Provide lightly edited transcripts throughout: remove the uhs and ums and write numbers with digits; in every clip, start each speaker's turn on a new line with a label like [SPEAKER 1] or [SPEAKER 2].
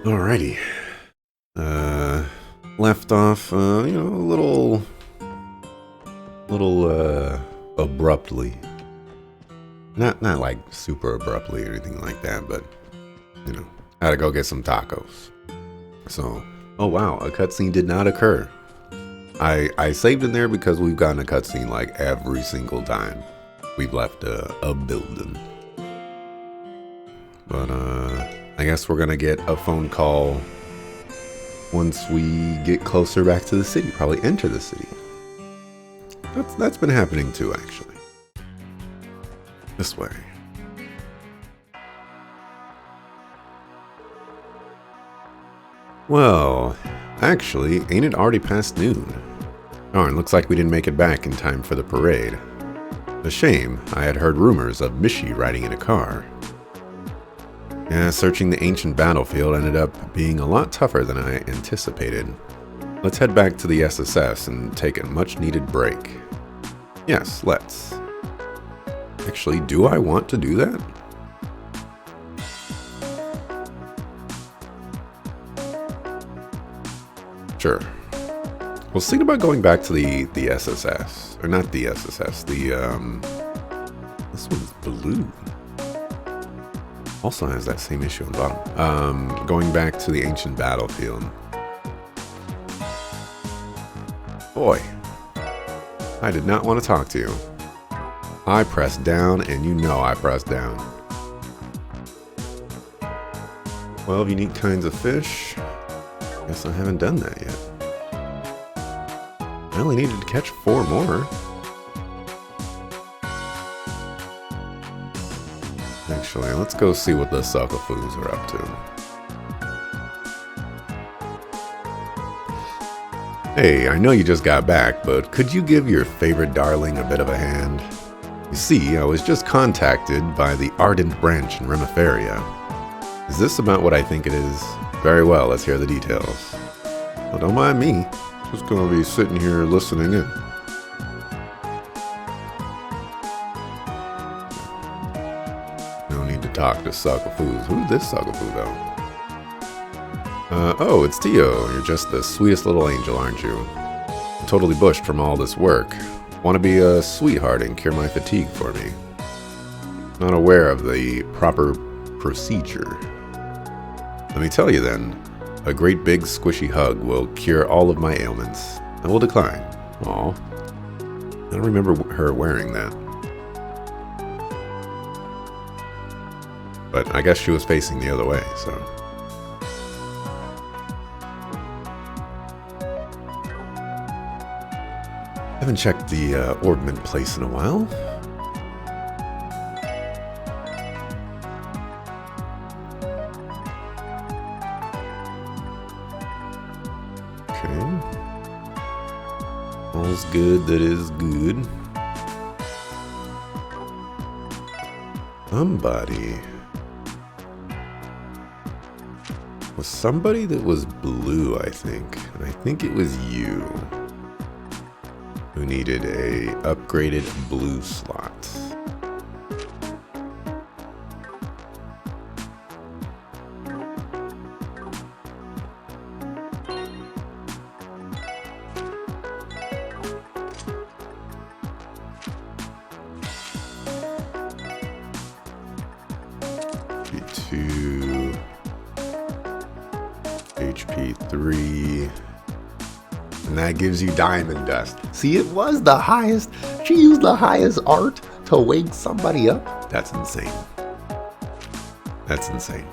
[SPEAKER 1] Alrighty. Left off, a little abruptly. Not like super abruptly or anything like that, but you know, had to go get some tacos. So, oh wow, a cutscene did not occur. I saved in there because we've gotten a cutscene like every single time we've left a building. But I guess we're gonna get a phone call once we get closer back to the city. Probably enter the city. That's been happening too, actually. This way. Well, actually, ain't it already past noon? Darn, looks like we didn't make it back in time for the parade. A shame, I had heard rumors of Mishi riding in a car. Yeah, searching the ancient battlefield ended up being a lot tougher than I anticipated. Let's head back to the SSS and take a much needed break. Yes, let's. Actually, do I want to do that? Sure. Well, think about going back to the SSS. Or not the SSS, this one's blue. Also has that same issue on the bottom. Going back to the ancient battlefield. Boy, I did not want to talk to you. I pressed down, and you know I pressed down. 12 unique kinds of fish. Guess I haven't done that yet. I only needed to catch 4 more. Actually, let's go see what the Suckafoos are up to. Hey, I know you just got back, but could you give your favorite darling a bit of a hand? You see, I was just contacted by the Ardent Branch in Remiferia. Is this about what I think it is? Very well, let's hear the details. Well, don't mind me. Just gonna be sitting here listening in. No need to talk to Suckafoos. Who's this Suckafoo, though? Oh, it's Tio. You're just the sweetest little angel, aren't you? I'm totally bushed from all this work. Want to be a sweetheart and cure my fatigue for me. Not aware of the proper procedure. Let me tell you then, a great big squishy hug will cure all of my ailments. I will decline. Aw. I don't remember her wearing that. But I guess she was facing the other way, so. Haven't checked the Orgment place in a while. Okay. All's good that is good. Somebody that was blue, I think. And I think it was you who needed a upgraded blue slot. HP2, HP3. And that gives you diamond dust. See, it was the highest. She used the highest art to wake somebody up. That's insane. That's insane.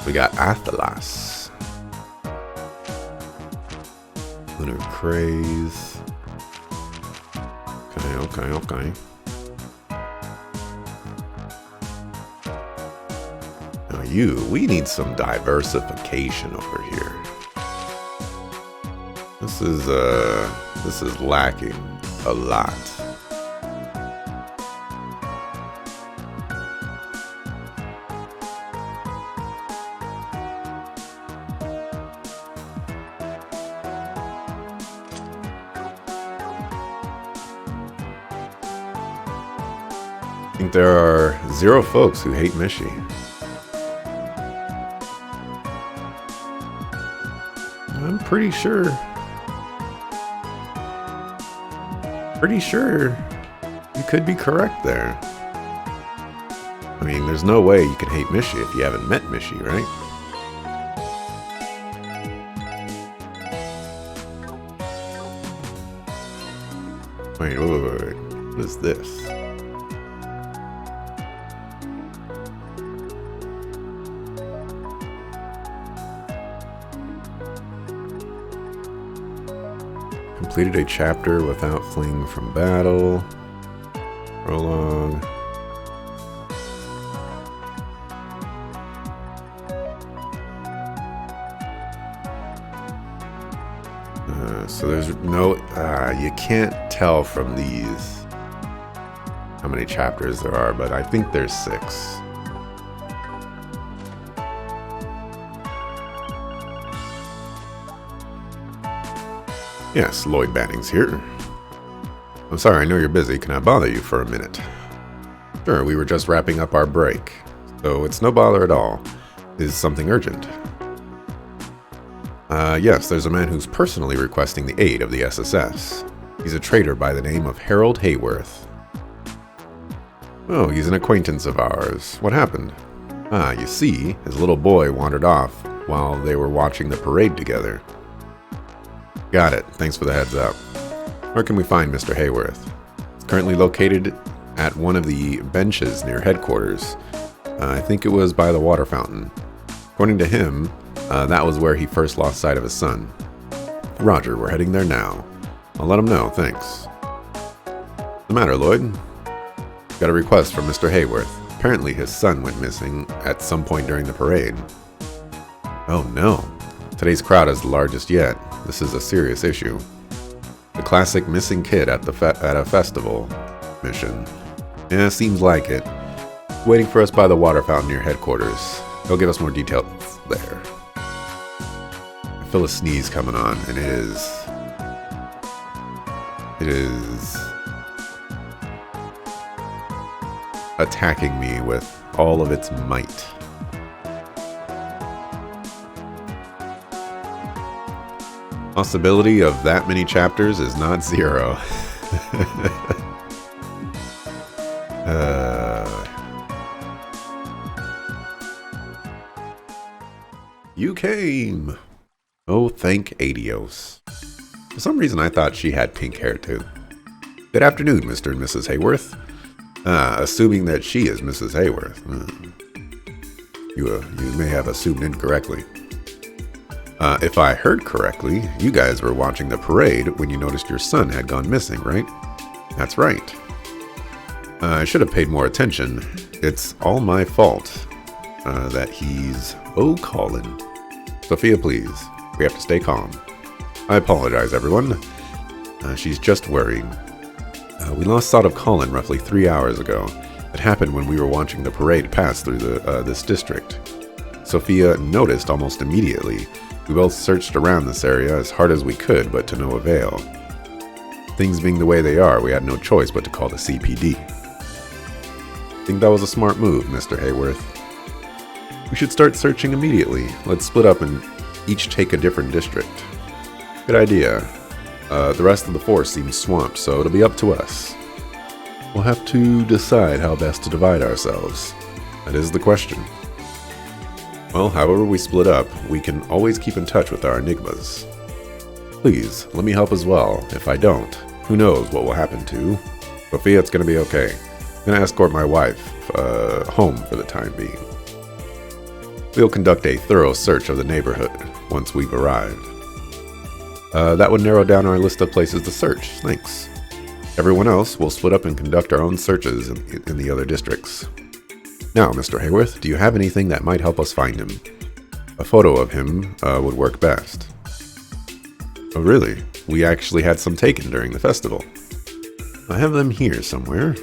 [SPEAKER 1] We got Athelas. Lunar Craze. Okay. Now we need some diversification over here. This is lacking a lot. I think there are 0 folks who hate Mishi. pretty sure you could be correct there. I mean, there's no way you can hate Mishi if you haven't met Mishi, right? Wait. What is this? Completed a chapter without fleeing from battle. Prologue. So there's no, you can't tell from these how many chapters there are, but I think there's 6. Yes, Lloyd Banning's here. I'm sorry, I know you're busy. Can I bother you for a minute? Sure, we were just wrapping up our break, so it's no bother at all. Is something urgent? Yes, there's a man who's personally requesting the aid of the SSS. He's a trader by the name of Harold Hayworth. Oh, he's an acquaintance of ours. What happened? You see, his little boy wandered off while they were watching the parade together. Got it. Thanks for the heads up. Where can we find Mr. Hayworth? He's currently located at one of the benches near headquarters. I think it was by the water fountain. According to him, that was where he first lost sight of his son. Roger, we're heading there now. I'll let him know, thanks. What's the matter, Lloyd? Got a request from Mr. Hayworth. Apparently his son went missing at some point during the parade. Oh no. Today's crowd is the largest yet. This is a serious issue. The classic missing kid at a festival mission. Yeah, seems like it. Waiting for us by the water fountain near headquarters. He'll give us more details there. I feel a sneeze coming on, and it is attacking me with all of its might. Possibility of that many chapters is not 0. You came. Oh, thank Adios. For some reason I thought she had pink hair too. Good afternoon, Mr. and Mrs. Hayworth. Assuming that she is Mrs. Hayworth. You may have assumed incorrectly. If I heard correctly, you guys were watching the parade when you noticed your son had gone missing, right? That's right. I should have paid more attention. It's all my fault that he's... Oh, Colin. Sophia, please. We have to stay calm. I apologize, everyone. She's just worried. We lost sight of Colin roughly 3 hours ago. It happened when we were watching the parade pass through this district. Sophia noticed almost immediately. We both searched around this area as hard as we could, but to no avail. Things being the way they are, we had no choice but to call the CPD. I think that was a smart move, Mr. Hayworth. We should start searching immediately. Let's split up and each take a different district. Good idea. The rest of the force seems swamped, so it'll be up to us. We'll have to decide how best to divide ourselves. That is the question. Well, however we split up, we can always keep in touch with our enigmas. Please, let me help as well. If I don't, who knows what will happen to Sophia. It's gonna be okay. I'm gonna escort my wife home for the time being. We'll conduct a thorough search of the neighborhood once we've arrived. That would narrow down our list of places to search, thanks. Everyone else will split up and conduct our own searches in the other districts. Now, Mr. Hayworth, do you have anything that might help us find him? A photo of him would work best. Oh really? We actually had some taken during the festival. I have them here somewhere.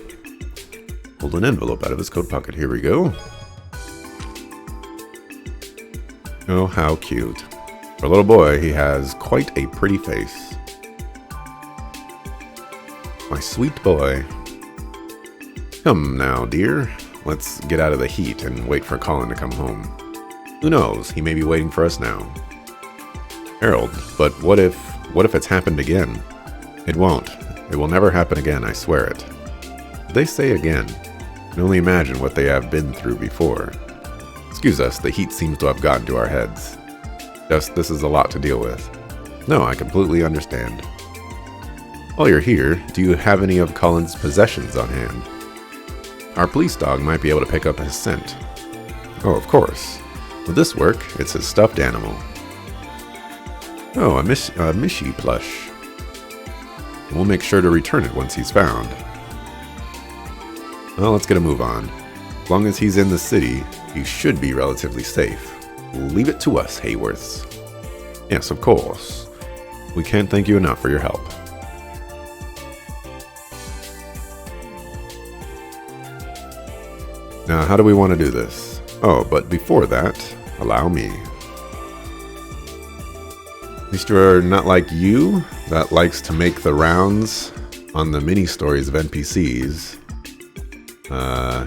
[SPEAKER 1] Pulled an envelope out of his coat pocket. Here we go. Oh, how cute. For a little boy, he has quite a pretty face. My sweet boy. Come now, dear. Let's get out of the heat and wait for Colin to come home. Who knows, he may be waiting for us now. Harold, but what if it's happened again? It won't. It will never happen again, I swear it. They say again. I can only imagine what they have been through before. Excuse us, the heat seems to have gotten to our heads. Just, this is a lot to deal with. No, I completely understand. While you're here, do you have any of Cullen's possessions on hand? Our police dog might be able to pick up his scent. Oh, of course. Would this work? It's his stuffed animal. Oh, a Mishi plush. We'll make sure to return it once he's found. Well, let's get a move on. As long as he's in the city, he should be relatively safe. Leave it to us, Hayworths. Yes, of course. We can't thank you enough for your help. Now, how do we want to do this? Oh, but before that, allow me. At least you're not like you, that likes to make the rounds on the mini-stories of NPCs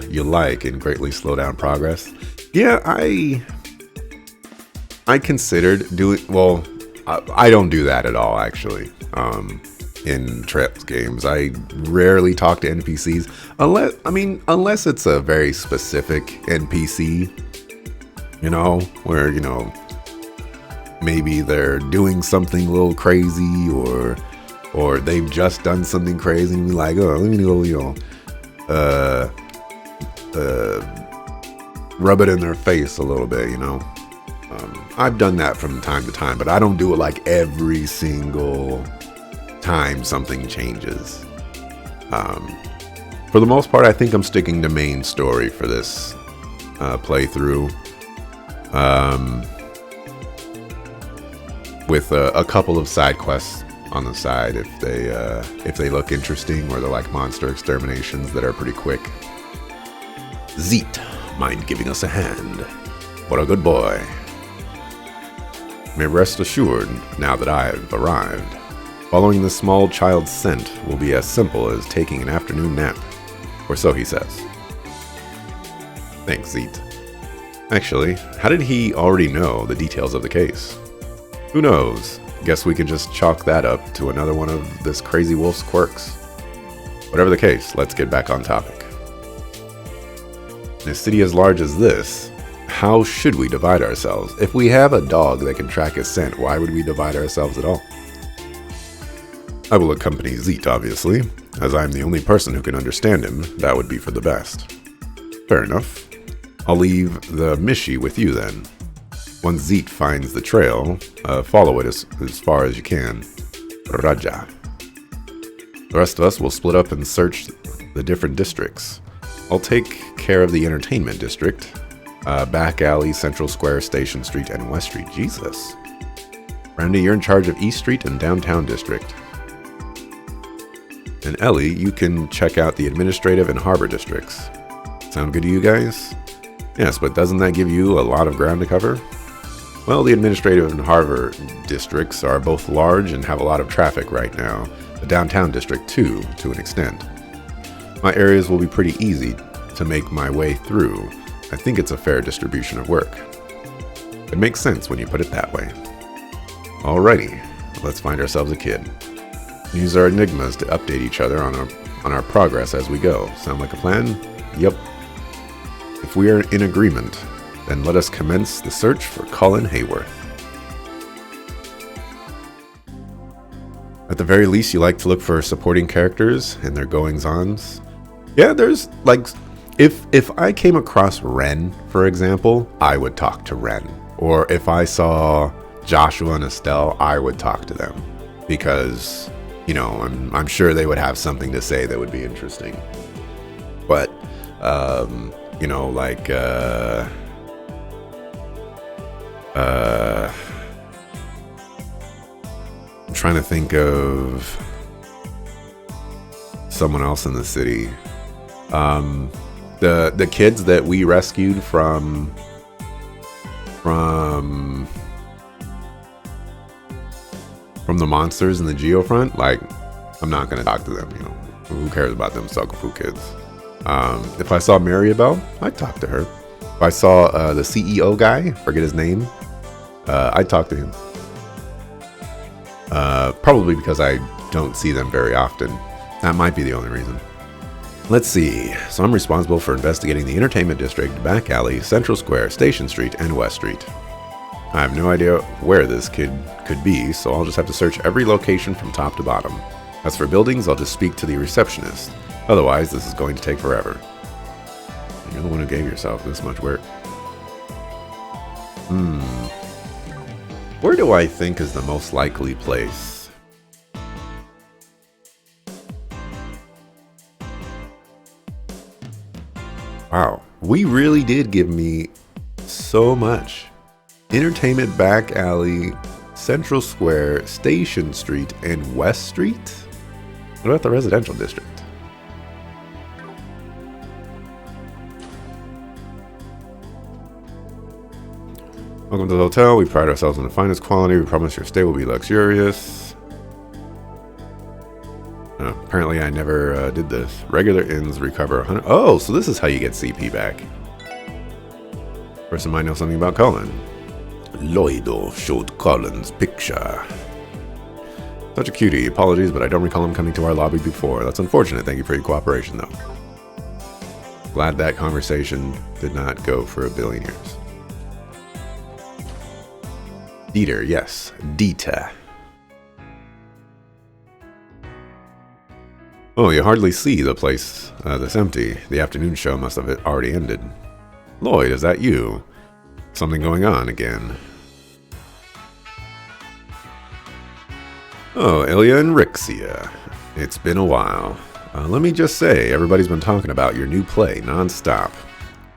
[SPEAKER 1] you like and greatly slow down progress. Yeah, I considered doing, well, I don't do that at all, actually. In Trails games, I rarely talk to NPCs unless it's a very specific NPC, where, maybe they're doing something a little crazy or they've just done something crazy and be like, oh, let me go, rub it in their face a little bit, I've done that from time to time, but I don't do it like every single time something changes. For the most part, I think I'm sticking to main story for this playthrough, with a couple of side quests on the side if they look interesting, or they're like monster exterminations that are pretty quick. Zeet, mind giving us a hand? What a good boy. May rest assured, now that I've arrived, following the small child's scent will be as simple as taking an afternoon nap. Or so he says. Thanks, Zeet. Actually, how did he already know the details of the case? Who knows? Guess we can just chalk that up to another one of this crazy wolf's quirks. Whatever the case, let's get back on topic. In a city as large as this, how should we divide ourselves? If we have a dog that can track his scent, why would we divide ourselves at all? I will accompany Zeet, obviously. As I'm the only person who can understand him, that would be for the best. Fair enough. I'll leave the Mishi with you then. Once Zeet finds the trail, follow it as far as you can. Raja. The rest of us will split up and search the different districts. I'll take care of the entertainment district. Back alley, Central Square, Station Street, and West Street. Jesus. Randy, you're in charge of East Street and Downtown District. And Ellie, you can check out the administrative and harbor districts. Sound good to you guys? Yes, but doesn't that give you a lot of ground to cover? Well, the administrative and harbor districts are both large and have a lot of traffic right now. The downtown district too, to an extent. My areas will be pretty easy to make my way through. I think it's a fair distribution of work. It makes sense when you put it that way. Alrighty, let's find ourselves a kid. Use our enigmas to update each other on our progress as we go. Sound like a plan? Yep. If we are in agreement, then let us commence the search for Cullen Hayworth. At the very least, you like to look for supporting characters and their goings-ons. Yeah, there's like, if I came across Ren, for example, I would talk to Ren. Or if I saw Joshua and Estelle, I would talk to them. Because, I'm sure they would have something to say that would be interesting. But, I'm trying to think of someone else in the city. The kids that we rescued from the monsters in the Geofront, like, I'm not gonna talk to them, who cares about them Suckerfoo kids. If I saw Maribel, I'd talk to her. If I saw the CEO guy, forget his name, I'd talk to him. Probably because I don't see them very often. That might be the only reason. Let's see. So I'm responsible for investigating the Entertainment District, Back Alley, Central Square, Station Street, and West Street. I have no idea where this kid could be, so I'll just have to search every location from top to bottom. As for buildings, I'll just speak to the receptionist. Otherwise, this is going to take forever. You're the one who gave yourself this much work. Where do I think is the most likely place? Wow, we really did give me so much. Entertainment Back Alley, Central Square, Station Street, and West Street? What about the residential district? Welcome to the hotel. We pride ourselves on the finest quality. We promise your stay will be luxurious. Apparently I never did this. Regular inns recover 100. Oh, so this is how you get CP back. Person might know something about Cullen. Lloydo showed Cullen's picture. Such a cutie. Apologies, but I don't recall him coming to our lobby before. That's unfortunate. Thank you for your cooperation, though. Glad that conversation did not go for a billion years. Dieter, yes. Dieter. Oh, you hardly see the place that's empty. The afternoon show must have already ended. Lloyd, is that you? Something going on again. Oh, Ilya and Rixia. It's been a while. Let me just say, everybody's been talking about your new play non-stop.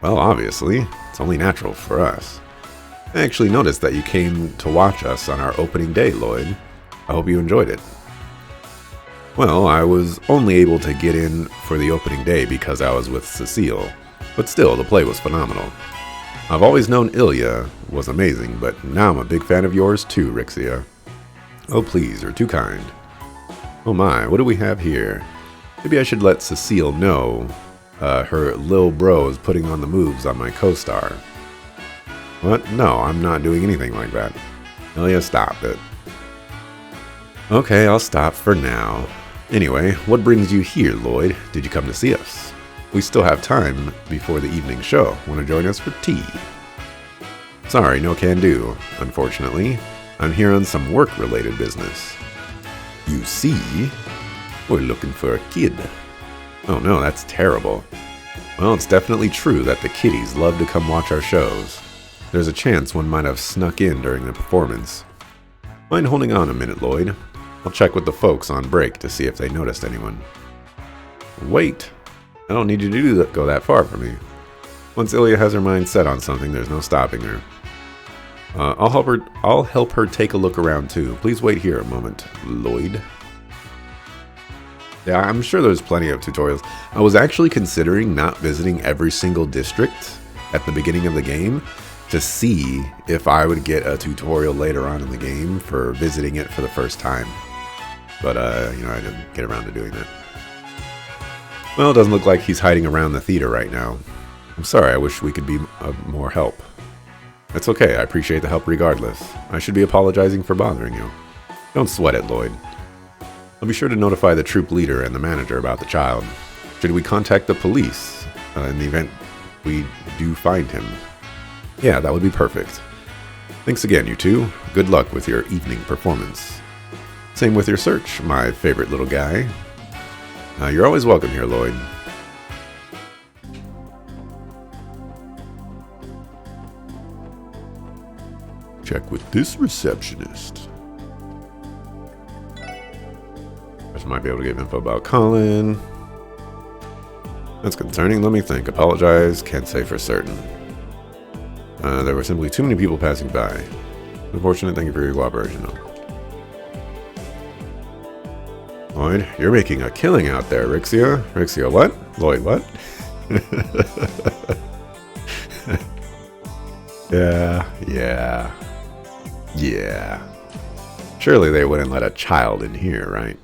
[SPEAKER 1] Well, obviously, it's only natural for us. I actually noticed that you came to watch us on our opening day, Lloyd. I hope you enjoyed it. Well, I was only able to get in for the opening day because I was with Cecile, but still, the play was phenomenal. I've always known Ilya was amazing, but now I'm a big fan of yours too, Rixia. Oh please, you're too kind. Oh my, what do we have here? Maybe I should let Cecile know her lil bro is putting on the moves on my co-star. What? No, I'm not doing anything like that. Ilya, stop it. Okay, I'll stop for now. Anyway, what brings you here, Lloyd? Did you come to see us? We still have time before the evening show. Want to join us for tea? Sorry, no can do. Unfortunately, I'm here on some work-related business. You see? We're looking for a kid. Oh no, that's terrible. Well, it's definitely true that the kiddies love to come watch our shows. There's a chance one might have snuck in during the performance. Mind holding on a minute, Lloyd? I'll check with the folks on break to see if they noticed anyone. Wait! I don't need you to go that far for me. Once Ilya has her mind set on something, there's no stopping her. I'll help her take a look around too. Please wait here a moment, Lloyd. Yeah, I'm sure there's plenty of tutorials. I was actually considering not visiting every single district at the beginning of the game to see if I would get a tutorial later on in the game for visiting it for the first time. But, I didn't get around to doing that. Well, it doesn't look like he's hiding around the theater right now. I'm sorry, I wish we could be of more help. It's okay, I appreciate the help regardless. I should be apologizing for bothering you. Don't sweat it, Lloyd. I'll be sure to notify the troop leader and the manager about the child. Should we contact the police in the event we do find him? Yeah, that would be perfect. Thanks again, you two. Good luck with your evening performance. Same with your search, my favorite little guy. You're always welcome here, Lloyd. Check with this receptionist. I might be able to give info about Colin. That's concerning. Let me think. Apologize. Can't say for certain. There were simply too many people passing by. Unfortunate. Thank you for your cooperation, though. Lloyd, you're making a killing out there, Rixia. Rixia, what? Lloyd, what? Yeah. Surely they wouldn't let a child in here, right?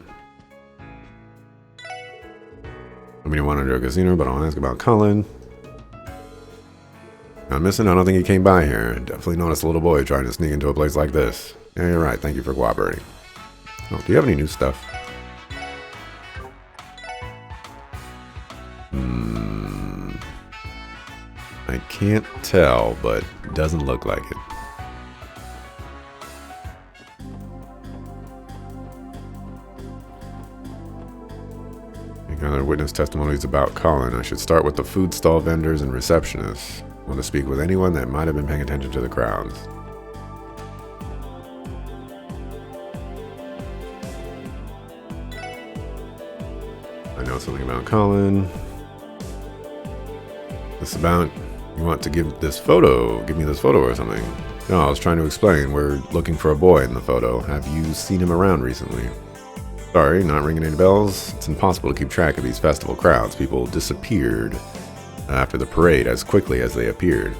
[SPEAKER 1] I mean, you want to do a casino, but I'll ask about Colin. I'm missing. I don't think he came by here. Definitely noticed a little boy trying to sneak into a place like this. Yeah, you're right. Thank you for cooperating. Oh, do you have any new stuff? I can't tell, but it doesn't look like it. Other witness testimonies about Colin. I should start with the food stall vendors and receptionists. I want to speak with anyone that might have been paying attention to the crowds. I know something about Colin. This is about, you want to give me this photo or something. No, I was trying to explain. We're looking for a boy in the photo. Have you seen him around recently? Sorry, not ringing any bells. It's impossible to keep track of these festival crowds. People disappeared after the parade as quickly as they appeared.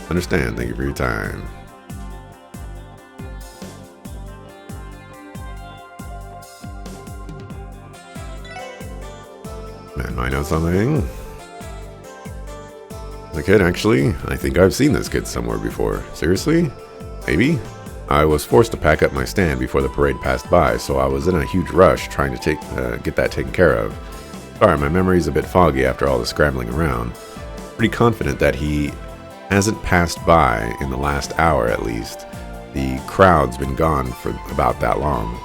[SPEAKER 1] Understand. Thank you for your time. Man might know something. The kid, actually, I think I've seen this kid somewhere before. Seriously? Maybe? I was forced to pack up my stand before the parade passed by, so I was in a huge rush trying to get that taken care of. Sorry, my memory's a bit foggy after all the scrambling around. Pretty confident that he hasn't passed by in the last hour at least. The crowd's been gone for about that long.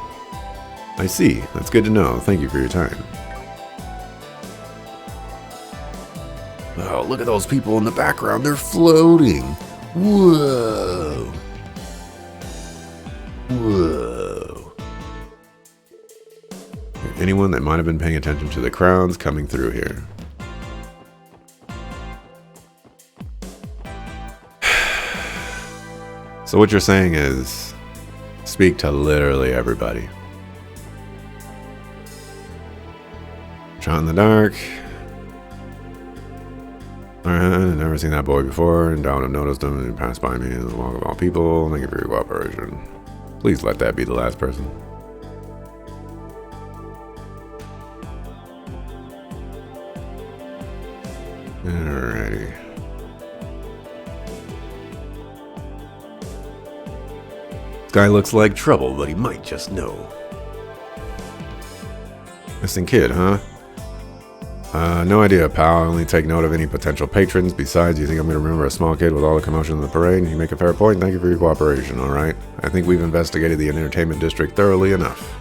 [SPEAKER 1] I see. That's good to know. Thank you for your time. Oh, look at those people in the background. They're floating. Whoa. Whoa. Anyone that might have been paying attention to the crowds coming through here. So what you're saying is speak to literally everybody. Shot in the dark. Alright, never seen that boy before, and don't have noticed him and passed by me in the walk of all people. Thank you for your cooperation. Please let that be the last person. Alrighty. This guy looks like trouble, but he might just know. Missing kid, huh? No idea, pal. I only take note of any potential patrons. Besides, you think I'm going to remember a small kid with all the commotion in the parade? You make a fair point. Thank you for your cooperation, alright? I think we've investigated the entertainment district thoroughly enough.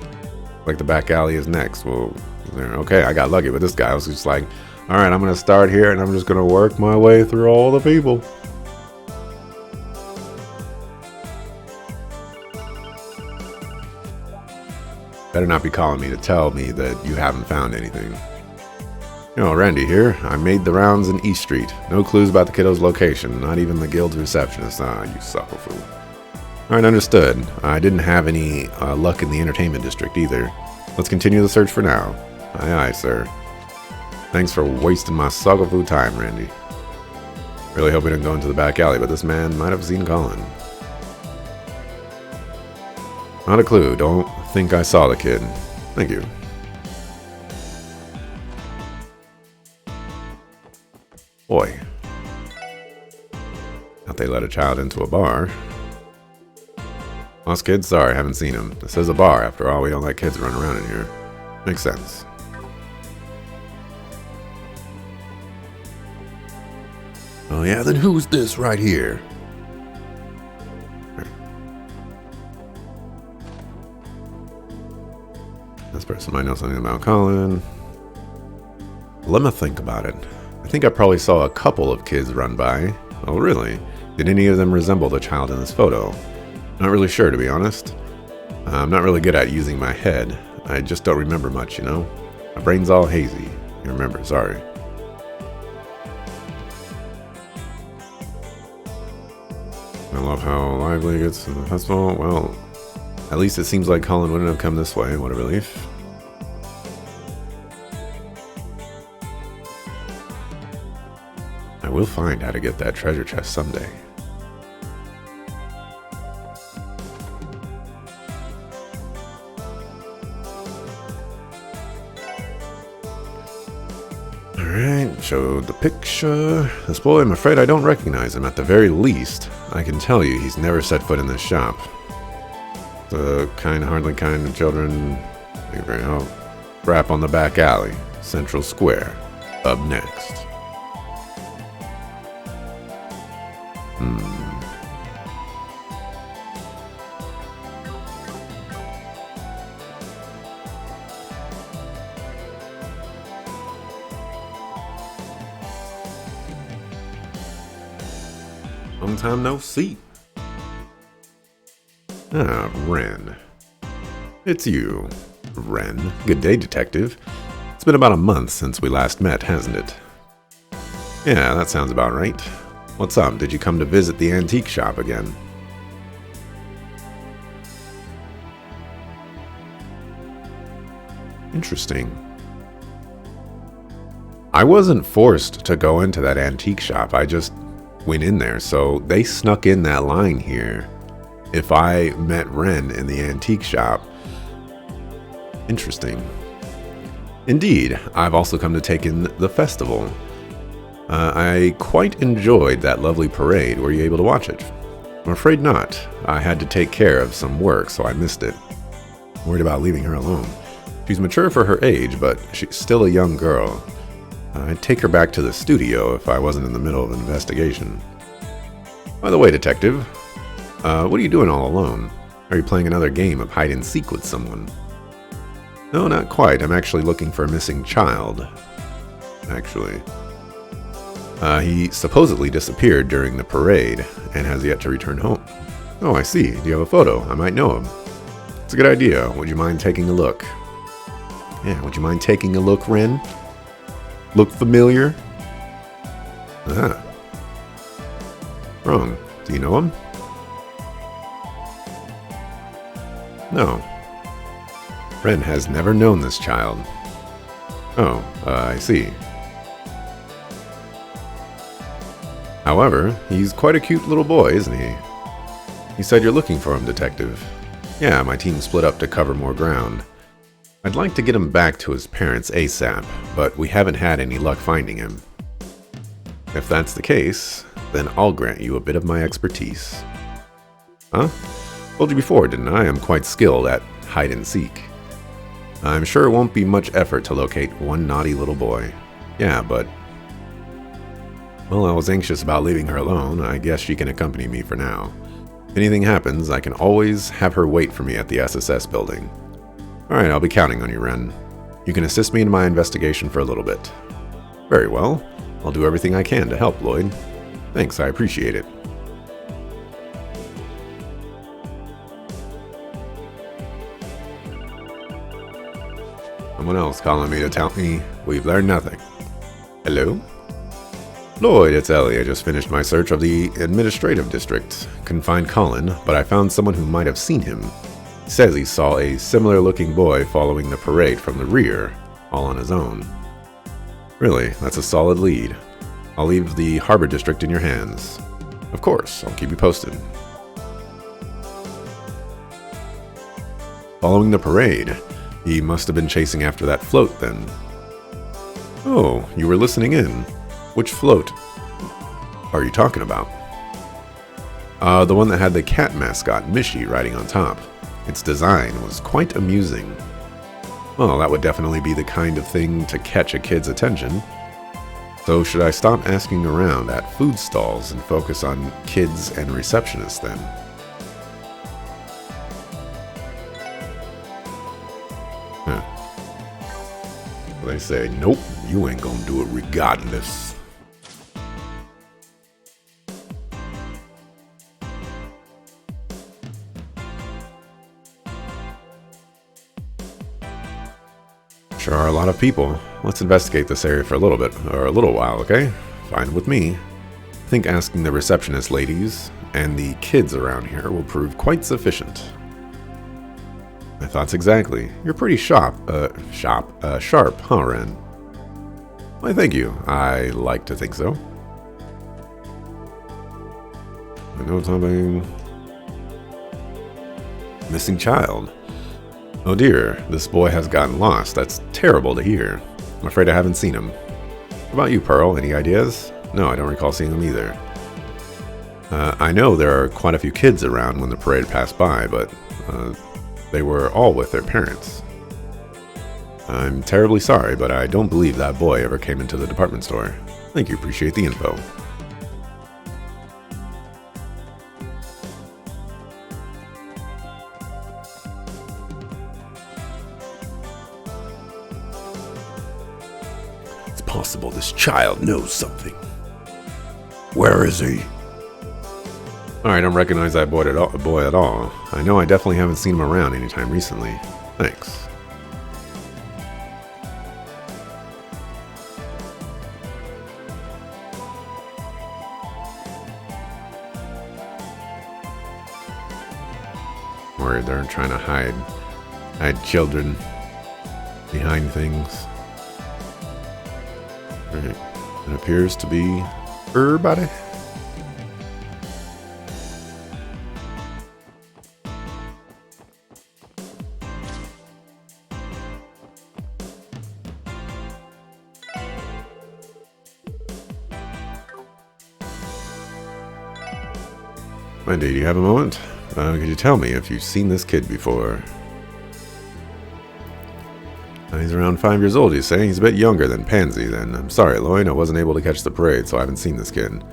[SPEAKER 1] Like the back alley is next. Well, okay, I got lucky with this guy. I was just like, alright, I'm going to start here and I'm just going to work my way through all the people. Better not be calling me to tell me that you haven't found anything. You know, Randy here. I made the rounds in East Street. No clues about the kiddo's location, not even the guild's receptionist. Ah, you sucker fool. Alright, understood. I didn't have any luck in the entertainment district either. Let's continue the search for now. Aye, aye, sir. Thanks for wasting my sucker fool time, Randy. Really hope we didn't go into the back alley, but this man might have seen Colin. Not a clue. Don't think I saw the kid. Thank you. Boy. Thought they let a child into a bar. Lost kid? Sorry, haven't seen him. This is a bar. After all, we don't let kids run around in here. Makes sense. Oh yeah, then who's this right here? This person might know something about Colin. Let me think about it. I think I probably saw a couple of kids run by. Oh, really? Did any of them resemble the child in this photo? Not really sure, to be honest. I'm not really good at using my head. I just don't remember much, you know? My brain's all hazy. You remember, sorry. I love how lively it gets in the festival. Well, at least it seems like Colin wouldn't have come this way. What a relief. I will find how to get that treasure chest someday. Alright, showed the picture. This boy, I'm afraid I don't recognize him. At the very least, I can tell you he's never set foot in this shop. The kind, hardly kind of children. Rap on the back alley, Central Square. Up next. Long time no see. Ah, Ren. It's you, Ren. Good day, detective. It's been about a month since we last met, hasn't it? Yeah, that sounds about right. What's up? Did you come to visit the antique shop again? Interesting. I wasn't forced to go into that antique shop. I just went in there, so they snuck in that line here. If I met Ren in the antique shop. Interesting. Indeed, I've also come to take in the festival. I quite enjoyed that lovely parade. Were you able to watch it? I'm afraid not. I had to take care of some work, so I missed it. Worried about leaving her alone. She's mature for her age, but she's still a young girl. I'd take her back to the studio if I wasn't in the middle of an investigation. By the way, detective, what are you doing all alone? Are you playing another game of hide and seek with someone? No, not quite. I'm actually looking for a missing child. Actually. He supposedly disappeared during the parade and has yet to return home. Oh, I see. Do you have a photo? I might know him. It's a good idea. Would you mind taking a look? Yeah, would you mind taking a look, Ren? Look familiar? Ah. Wrong. Do you know him? No. Ren has never known this child. Oh, I see. However, he's quite a cute little boy, isn't he? You said you're looking for him, detective. Yeah, my team split up to cover more ground. I'd like to get him back to his parents ASAP, but we haven't had any luck finding him. If that's the case, then I'll grant you a bit of my expertise. Huh? Told you before, didn't I? I'm quite skilled at hide and seek. I'm sure it won't be much effort to locate one naughty little boy. Yeah, but... well, I was anxious about leaving her alone. I guess she can accompany me for now. If anything happens, I can always have her wait for me at the SSS building. Alright, I'll be counting on you, Ren. You can assist me in my investigation for a little bit. Very well. I'll do everything I can to help, Lloyd. Thanks, I appreciate it. Someone else calling me to tell me we've learned nothing. Hello? Lloyd, it's Ellie. I just finished my search of the administrative district. Couldn't find Colin, but I found someone who might have seen him. He says he saw a similar looking boy following the parade from the rear, all on his own. Really, that's a solid lead. I'll leave the Harbor District in your hands. Of course, I'll keep you posted. Following the parade, he must have been chasing after that float then. Oh, you were listening in. Which float are you talking about? The one that had the cat mascot, Mishy, riding on top. Its design was quite amusing. Well, that would definitely be the kind of thing to catch a kid's attention. So should I stop asking around at food stalls and focus on kids and receptionists then? Huh. Well, they say, nope, you ain't gonna do it regardless. Sure are a lot of people. Let's investigate this area for a little bit, or a little while, okay? Fine with me. I think asking the receptionist ladies and the kids around here will prove quite sufficient. My thoughts exactly. You're pretty sharp, huh, Ren? Why, thank you. I like to think so. I know something. Missing child. Oh dear, this boy has gotten lost. That's terrible to hear. I'm afraid I haven't seen him. What about you, Pearl? Any ideas? No, I don't recall seeing him either. I know there are quite a few kids around when the parade passed by, but they were all with their parents. I'm terribly sorry, but I don't believe that boy ever came into the department store. I think you appreciate the info. It's possible this child knows something. Where is he? I don't recognize that boy at all. I know I definitely haven't seen him around anytime recently. Thanks. Worried they're trying to hide children behind things. Alright. It appears to be everybody. Wendy, do you have a moment? Could you tell me if you've seen this kid before? He's around 5 years old, you say? He's a bit younger than Pansy, then. I'm sorry, Lloyd, I wasn't able to catch the parade, so I haven't seen this kid.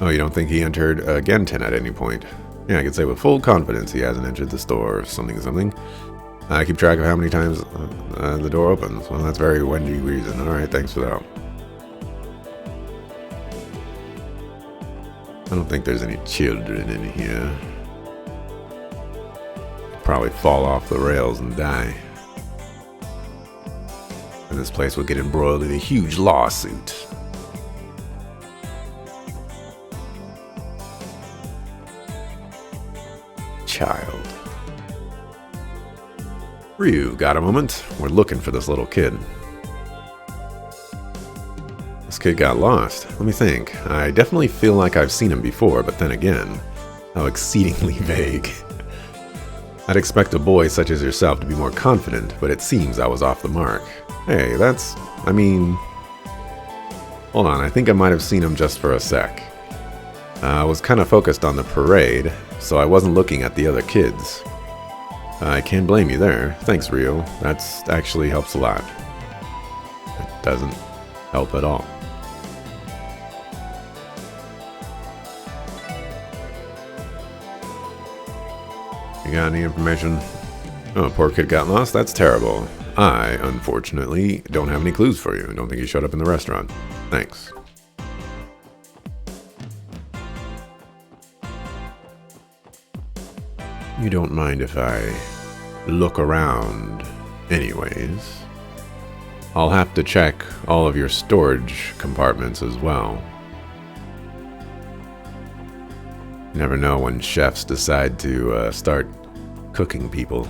[SPEAKER 1] Oh, you don't think he entered Genton at any point? Yeah, I could say with full confidence he hasn't entered the store or something. I keep track of how many times the door opens. Well, that's very Wendy reason. Alright, thanks for that. I don't think there's any children in here. Probably fall off the rails and die. And this place will get embroiled in a huge lawsuit. Child. Ryu, got a moment? We're looking for this little kid. This kid got lost. Let me think. I definitely feel like I've seen him before, but then again, how exceedingly vague. I'd expect a boy such as yourself to be more confident, but it seems I was off the mark. Hey, hold on, I think I might have seen him just for a sec. I was kind of focused on the parade, so I wasn't looking at the other kids. I can't blame you there. Thanks, Rio. That's actually helps a lot. It doesn't help at all. You got any information? Oh, poor kid got lost? That's terrible. I, unfortunately, don't have any clues for you. Don't think he showed up in the restaurant. Thanks. You don't mind if I look around anyways? I'll have to check all of your storage compartments as well. You never know when chefs decide to start cooking people.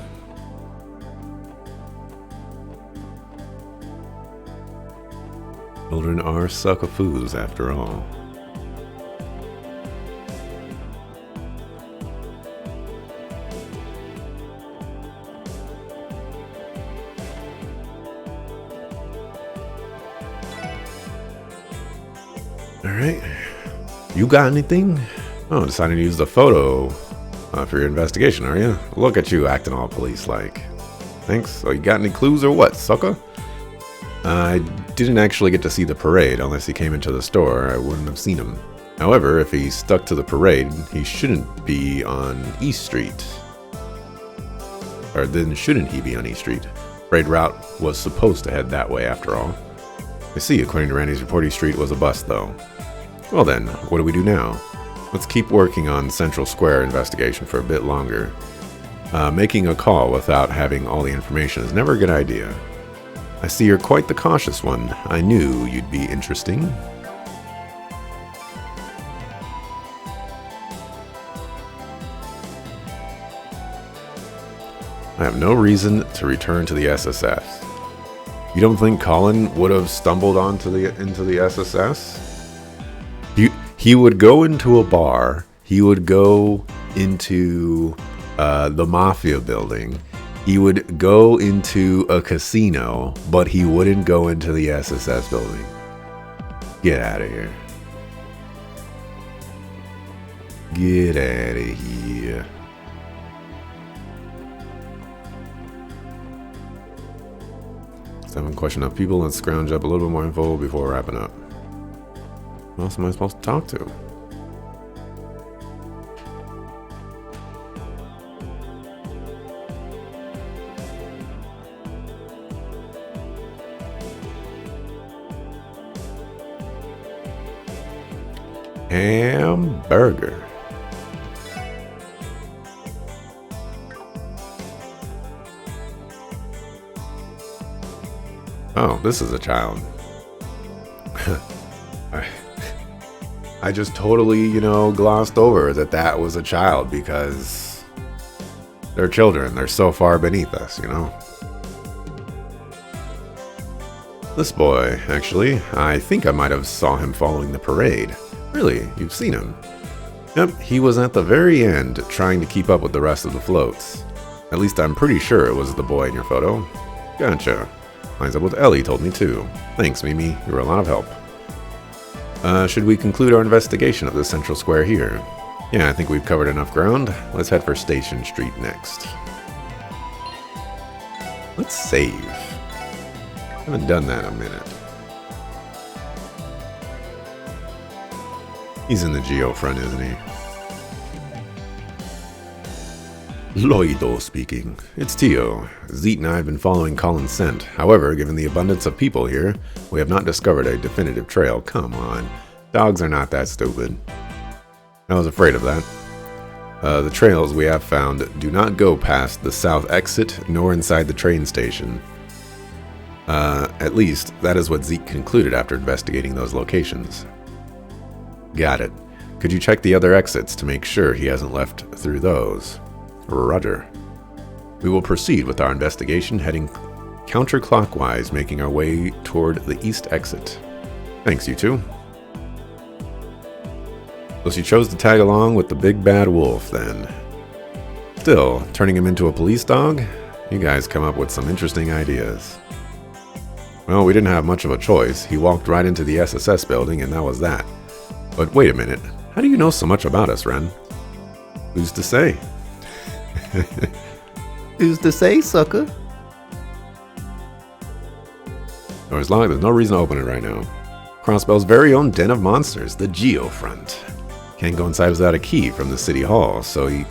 [SPEAKER 1] Children are sucker fools after all. Alright. You got anything? Oh, deciding to use the photo for your investigation, are you? Look at you acting all police-like. Thanks. Oh, you got any clues or what, sucker? I didn't actually get to see the parade. Unless he came into the store, I wouldn't have seen him. However, if he stuck to the parade, he shouldn't be on East Street. Or then shouldn't he be on East Street? Parade route was supposed to head that way after all. I see, according to Randy's report, East Street was a bust though. Well then, what do we do now? Let's keep working on Central Square investigation for a bit longer. Making a call without having all the information is never a good idea. I see you're quite the cautious one. I knew you'd be interesting. I have no reason to return to the SSS. You don't think Colin would have stumbled into the SSS? He would go into a bar. He would go into the Mafia building. He would go into a casino, but he wouldn't go into the SSS building. Get out of here. Get out of here. Seven question of people. Let's scrounge up a little bit more info before wrapping up. Who else am I supposed to talk to? Hamburger. Oh, this is a child. I just totally, glossed over that was a child because they're children. They're so far beneath us, This boy, actually, I think I might have saw him following the parade. Really? You've seen him? Yep, he was at the very end trying to keep up with the rest of the floats. At least I'm pretty sure it was the boy in your photo. Gotcha. Lines up with Ellie told me too. Thanks, Mimi. You were a lot of help. Should we conclude our investigation of the central square here? Yeah, I think we've covered enough ground. Let's head for Station Street next. Let's save. Haven't done that in a minute. He's in the Geo front, isn't he? Loido speaking. It's Tio. Zeet and I have been following Colin's scent. However, given the abundance of people here, we have not discovered a definitive trail. Come on. Dogs are not that stupid. I was afraid of that. The trails we have found do not go past the south exit nor inside the train station. At least, that is what Zeke concluded after investigating those locations. Got it. Could you check the other exits to make sure he hasn't left through those? Roger. We will proceed with our investigation, heading counterclockwise, making our way toward the east exit. Thanks, you two. So she chose to tag along with the big bad wolf, then. Still, turning him into a police dog? You guys come up with some interesting ideas. Well, we didn't have much of a choice. He walked right into the SSS building, and that was that. But wait a minute. How do you know so much about us, Ren? Who's to say?
[SPEAKER 2] Who's to say, sucker?
[SPEAKER 1] Door's locked. There's no reason to open it right now. Crossbell's very own den of monsters, the Geo front. Can't go inside without a key from the city hall, so you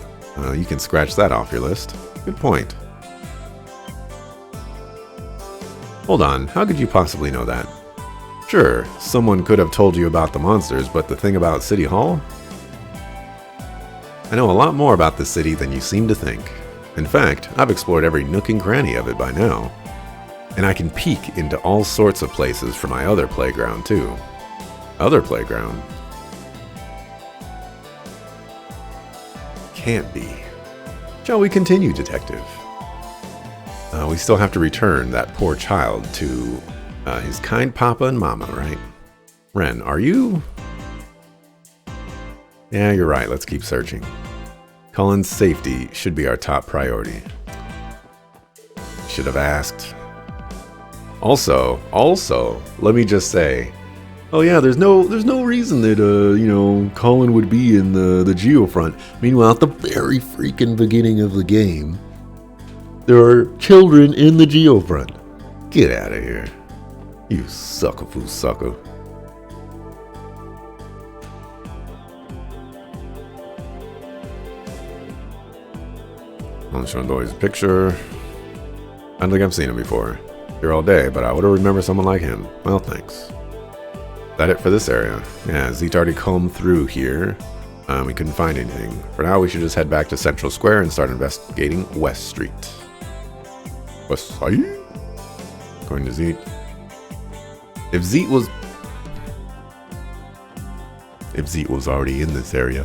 [SPEAKER 1] can scratch that off your list. Good point. Hold on, how could you possibly know that? Sure, someone could have told you about the monsters, but the thing about City Hall? I know a lot more about the city than you seem to think. In fact, I've explored every nook and cranny of it by now. And I can peek into all sorts of places from my other playground, too. Other playground? Can't be. Shall we continue, Detective? We still have to return that poor child to his kind papa and mama, right? Ren, are you? Yeah, you're right. Let's keep searching. Colin's safety should be our top priority. Should have asked. Also, let me just say, oh yeah, there's no reason that Colin would be in the Geo front. Meanwhile, at the very freaking beginning of the game, there are children in the Geo front. Get out of here, you sucker foo sucker. I'm showing Dory's picture. I don't think I've seen him before. Here all day, but I would have remembered someone like him. Well, thanks. Is that it for this area? Yeah, Zeet already combed through here. We couldn't find anything. For now, we should just head back to Central Square and start investigating West Street. West Side? According to Zeet. If Zeet was already in this area,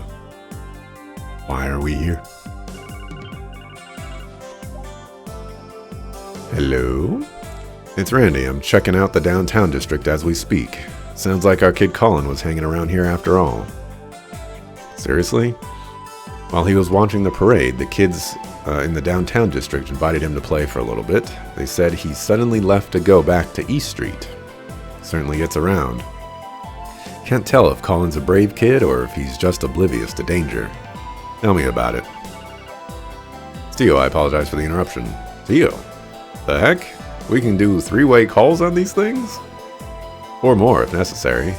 [SPEAKER 1] why are we here? Hello? It's Randy. I'm checking out the downtown district as we speak. Sounds like our kid Colin was hanging around here after all. Seriously? While he was watching the parade, the kids in the downtown district invited him to play for a little bit. They said he suddenly left to go back to East Street. Certainly gets around. Can't tell if Colin's a brave kid or if he's just oblivious to danger. Tell me about it. Steo, I apologize for the interruption. Steo? The heck? We can do 3-way calls on these things? Or more if necessary.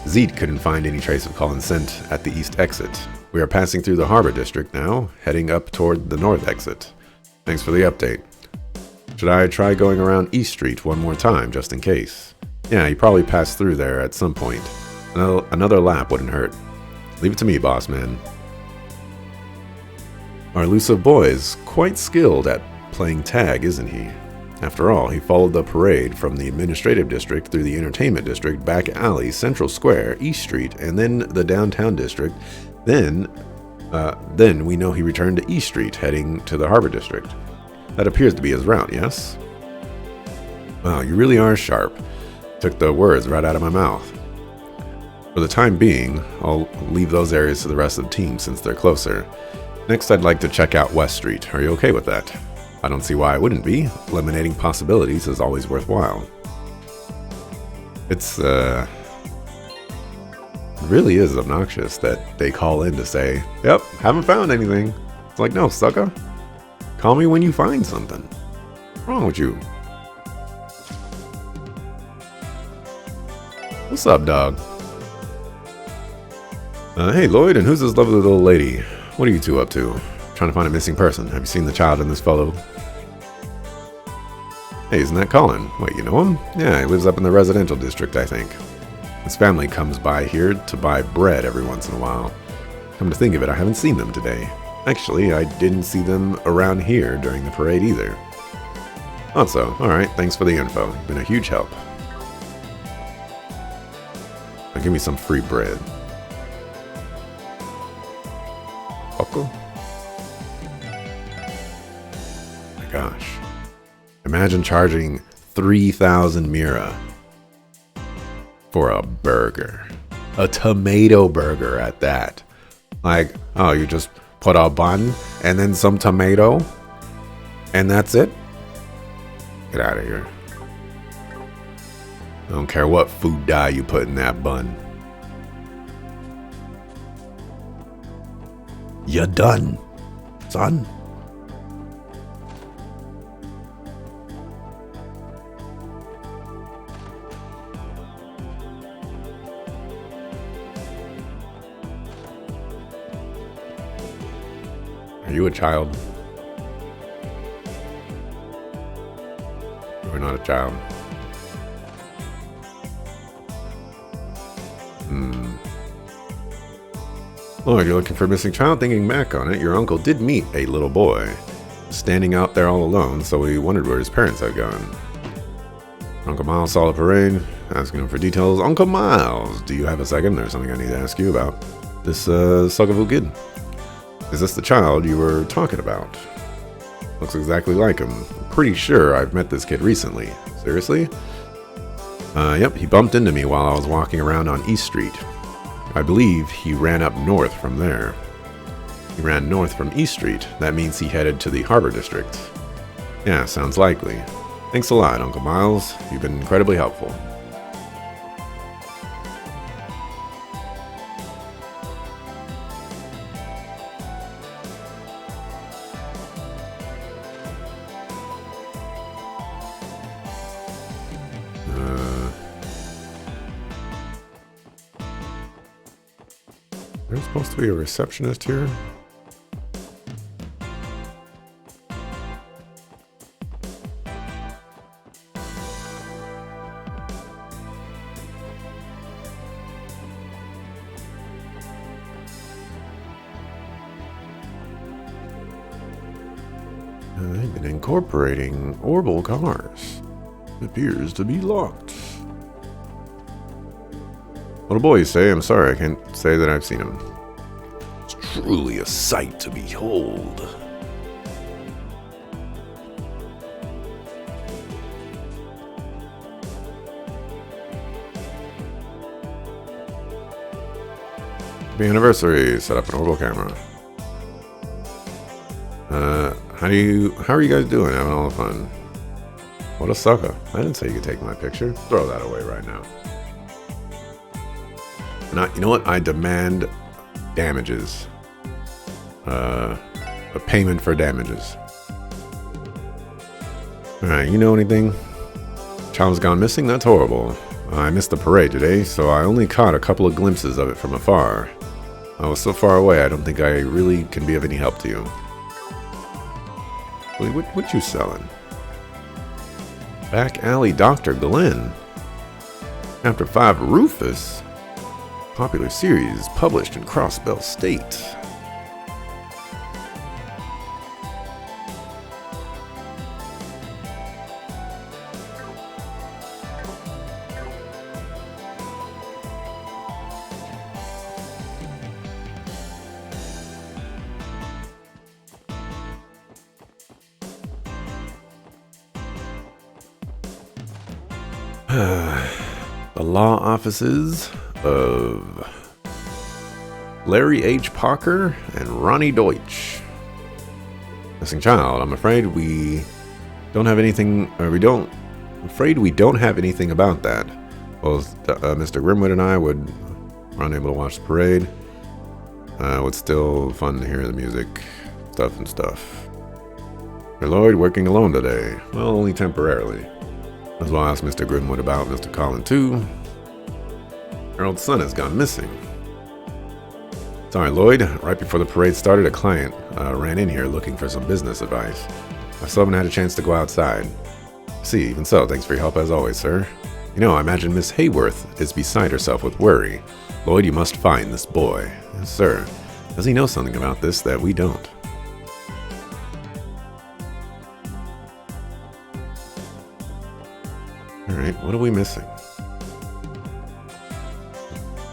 [SPEAKER 1] Zeet couldn't find any trace of Colin's scent at the east exit. We are passing through the Harbor District now, heading up toward the north exit. Thanks for the update. Should I try going around East Street one more time, just in case? Yeah, you probably passed through there at some point. Another lap wouldn't hurt. Leave it to me, boss man. Our elusive boy is quite skilled at playing tag, isn't he? After all, he followed the parade from the administrative district through the entertainment district, back alley, Central Square, East Street, and then the downtown district. Then we know he returned to East Street, heading to the Harbor District. That appears to be his route, yes? Wow, you really are sharp. Took the words right out of my mouth. For the time being, I'll leave those areas to the rest of the team since they're closer. Next, I'd like to check out West Street. Are you okay with that? I don't see why I wouldn't be. Eliminating possibilities is always worthwhile. It really is obnoxious that they call in to say, "Yep, haven't found anything." It's like, no, sucker. Call me when you find something. What's wrong with you? What's up, dog? Hey, Lloyd, and who's this lovely little lady? What are you two up to? Trying to find a missing person. Have you seen the child in this photo? Hey, isn't that Colin? Wait, you know him? Yeah, he lives up in the residential district, I think. His family comes by here to buy bread every once in a while. Come to think of it, I haven't seen them today. Actually, I didn't see them around here during the parade either. Thought so. Alright, thanks for the info. You've been a huge help. Now give me some free bread. Uncle? My gosh. Imagine charging 3,000 Mira for a burger. A tomato burger at that. Like, oh, you just put a bun and then some tomato and that's it? Get out of here. I don't care what food dye you put in that bun. You're done, son. Are you a child? You are not a child. Lord, you're looking for a missing child? Thinking back on it, your uncle did meet a little boy standing out there all alone, so we wondered where his parents had gone. Uncle Miles saw the parade, asking him for details. Uncle Miles, do you have a second? There's something I need to ask you about this Sugavu kid. Is this the child you were talking about? Looks exactly like him. I'm pretty sure I've met this kid recently. Seriously? Yep, he bumped into me while I was walking around on East Street. I believe he ran up north from there. He ran north from East Street. That means he headed to the Harbor District. Yeah, sounds likely. Thanks a lot, Uncle Miles. You've been incredibly helpful. There's supposed to be a receptionist here. They've been incorporating orbital cars. It appears to be locked. What do boys say? I'm sorry, I can't say that I've seen him. It's truly a sight to behold. Happy anniversary. Set up an orbital camera. How are you guys doing? Having all the fun? What a sucker. I didn't say you could take my picture. Throw that away right now. You know what? I demand damages. A payment for damages. Alright, you know anything? Child's gone missing? That's horrible. I missed the parade today, so I only caught a couple of glimpses of it from afar. I was so far away, I don't think I really can be of any help to you. Wait, what you selling? Back Alley Dr. Glenn. Chapter 5 Rufus. Popular series published in Crossbell State. The law offices of Larry H. Parker and Ronnie Deutsch. Missing child. I'm afraid we don't have anything, we don't have anything about that. Both Mr. Grimwood and I were unable to watch the parade. It's still fun to hear the music, stuff. Hey Lloyd, working alone today. Well, only temporarily. As well as Mr. Grimwood about Mr. Collin too. Harold's son has gone missing. Sorry, Lloyd. Right before the parade started, a client ran in here looking for some business advice. I still haven't had a chance to go outside. See, even so, thanks for your help as always, sir. You know, I imagine Miss Hayworth is beside herself with worry. Lloyd, you must find this boy. Yes, sir. Does he know something about this that we don't? Alright, what are we missing?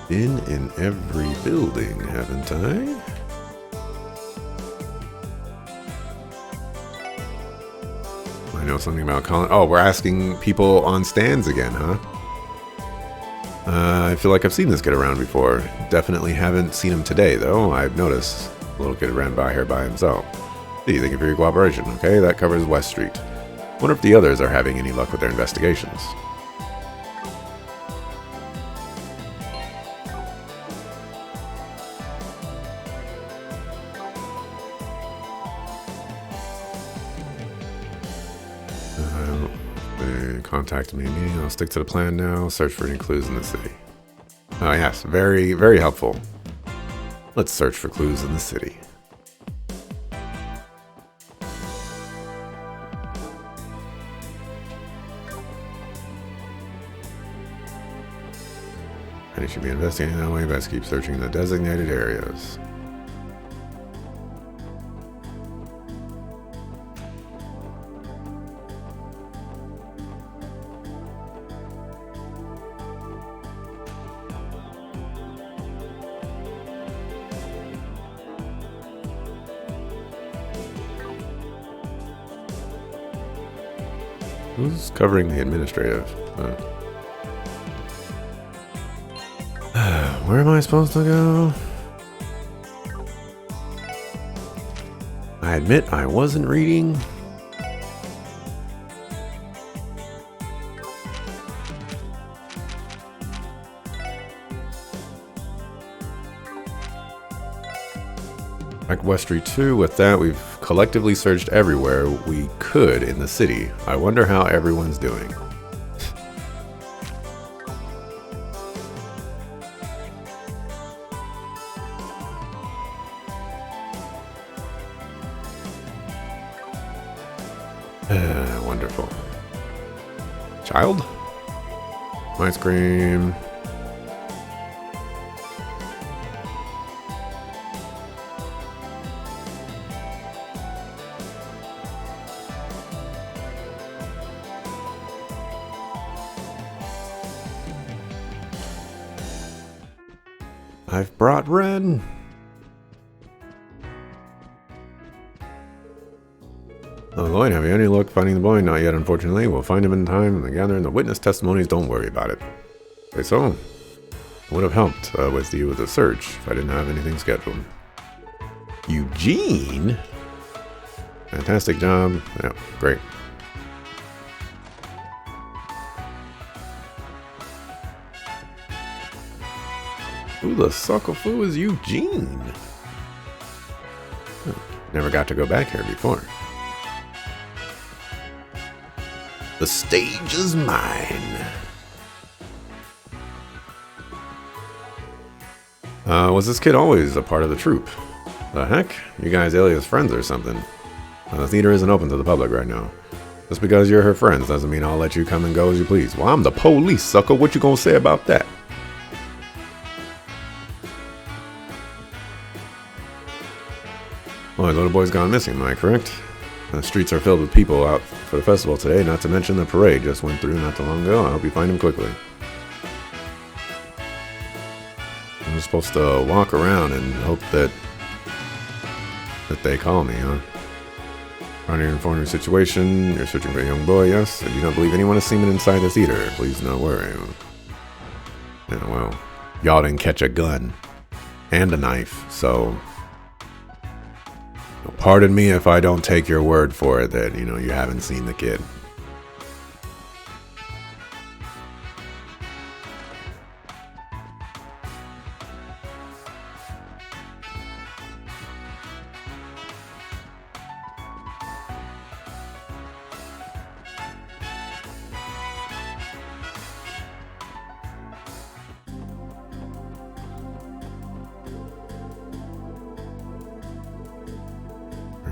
[SPEAKER 1] Been in every building, haven't I? I know something about Collin. Oh, we're asking people on stands again, huh? I feel like I've seen this kid around before. Definitely haven't seen him today, though. I've noticed a little kid ran by here by himself. See, thank you for your cooperation. Okay, that covers West Street. Wonder if the others are having any luck with their investigations. Contact me immediately. I'll stick to the plan now. Search for any clues in the city. Oh yes, very, very helpful. Let's search for clues in the city. And you should be investigating that way. Best keep searching the designated areas. Who's covering the administrative? Where am I supposed to go? I admit I wasn't reading. Like West Street 2, with that, we've collectively searched everywhere we could in the city. I wonder how everyone's doing. Wonderful. Child? Ice cream. I've brought Ren. Oh, Lloyd, have you any luck finding the boy? Not yet, unfortunately. We'll find him in time and gather in the witness testimonies. Don't worry about it. Okay, so I would have helped with you with the search if I didn't have anything scheduled. Eugene? Fantastic job. Yeah, great. the sucker fool is Eugene? Huh, never got to go back here before. The stage is mine. Was this kid always a part of the troupe? The heck? You guys alias friends or something? The theater isn't open to the public right now. Just because you're her friends doesn't mean I'll let you come and go as you please. Well, I'm the police, sucker. What you gonna say about that? Well, my little boy's gone missing, am I correct? The streets are filled with people out for the festival today, not to mention the parade just went through not too long ago. I hope you find him quickly. I'm just supposed to walk around and hope that they call me, huh? Trying to inform your situation. You're searching for a young boy, yes? I do not believe anyone has seen him inside the theater. Please don't worry. Yeah, well, y'all didn't catch a gun and a knife, so pardon me if I don't take your word for it that, you haven't seen the kid.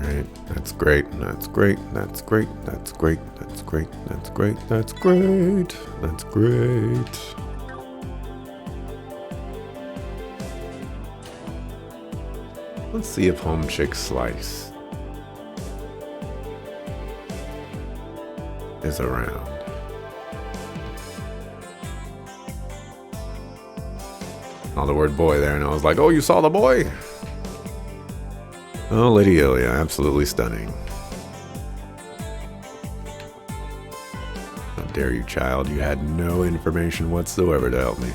[SPEAKER 1] Right, that's great, that's great, that's great, that's great, that's great, that's great, that's great, that's great. Let's see if Home Chick Slice is around. Saw the word boy there and I was like, oh, you saw the boy? Oh, Lady Ilya, absolutely stunning. How dare you, child? You had no information whatsoever to help me.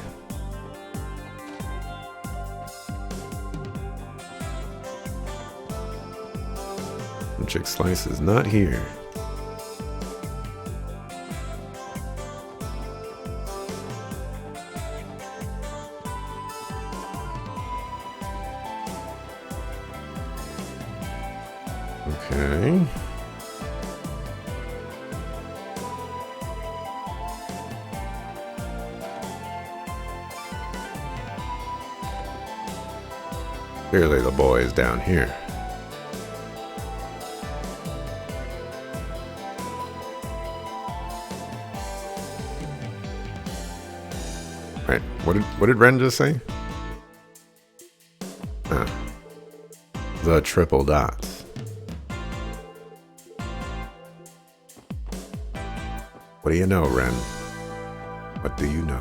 [SPEAKER 1] Chick Slice is not here. Okay. Clearly the boy is down here. Right, what did Ren just say? The triple dots. What do you know, Ren? What do you know?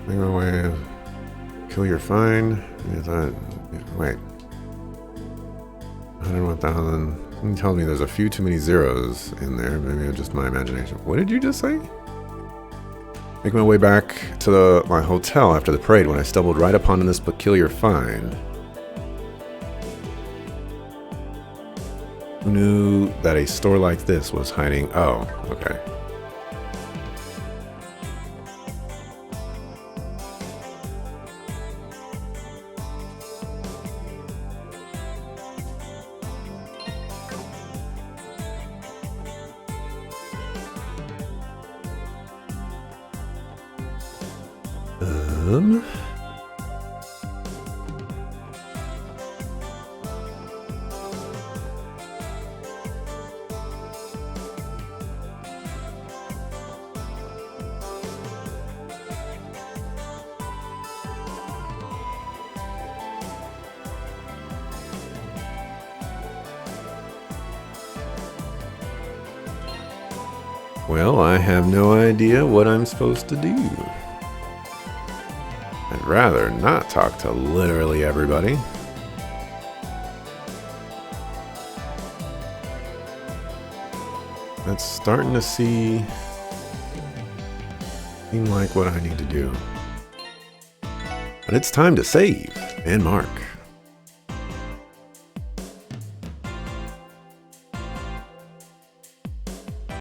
[SPEAKER 1] Make my way. Kill your fine. Wait. 101,000. It tells me there's a few too many zeros in there. Maybe it's just my imagination. What did you just say? Make my way back to my hotel after the parade when I stumbled right upon this peculiar find. Who knew that a store like this was hiding? Oh, okay. Well, I have no idea what I'm supposed to do. I'd rather not talk to literally everybody. That's starting to seem like what I need to do. But it's time to save and mark.